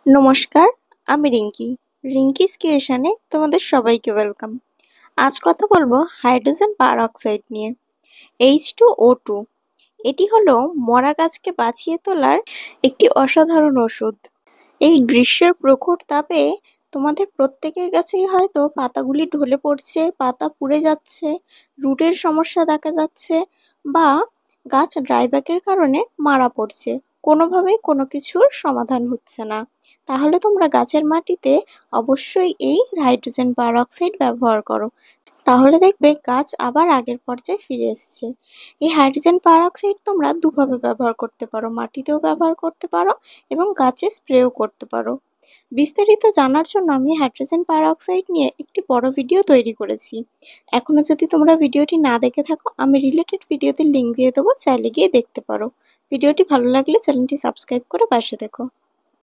নমস্কার, আমি রিঙ্কিস ক্রিয়েশনে তোমাদের সবাইকে ওয়েলকাম। আজ কথা বলবো হাইড্রোজেন পারঅক্সাইড নিয়ে। H2O2 এটি হলো মরা গাছকে বাঁচিয়ে তোলার একটি অসাধারণ ওষুধ। এই গ্রীষ্মের প্রখর তাপে তোমাদের প্রত্যেকের কাছেই হয়তো পাতাগুলি ঢলে পড়ছে, পাতা পুড়ে যাচ্ছে, রুটের সমস্যা দেখা যাচ্ছে বা গাছ ড্রাইব্যাকের কারণে মারা পড়ছে। কোনোভাবেই কোনো কিছুর সমাধান হচ্ছে না। তাহলে তোমরা গাছের মাটিতে অবশ্যই এই হাইড্রোজেন পারঅক্সাইড ব্যবহার করো। তাহলে দেখবে গাছ আবার আগের পর্যায়ে ফিরে এসছে। এই হাইড্রোজেন পারঅক্সাইড তোমরা দুভাবে ব্যবহার করতে পারো, মাটিতেও ব্যবহার করতে পারো এবং গাছে স্প্রেও করতে পারো। বিস্তারিত জানার জন্য আমি হাইড্রোজেন পারঅক্সাইড নিয়ে একটি বড় ভিডিও তৈরি করেছি। এখনো যদি তোমরা ভিডিওটি না দেখে থাকো, আমি রিলেটেড ভিডিওতে লিংক দিয়ে দেবো, চাইলে গিয়ে দেখতে পারো। ভিডিওটি ভালো লাগলে চ্যানেলটি সাবস্ক্রাইব করে পাশে দেখো।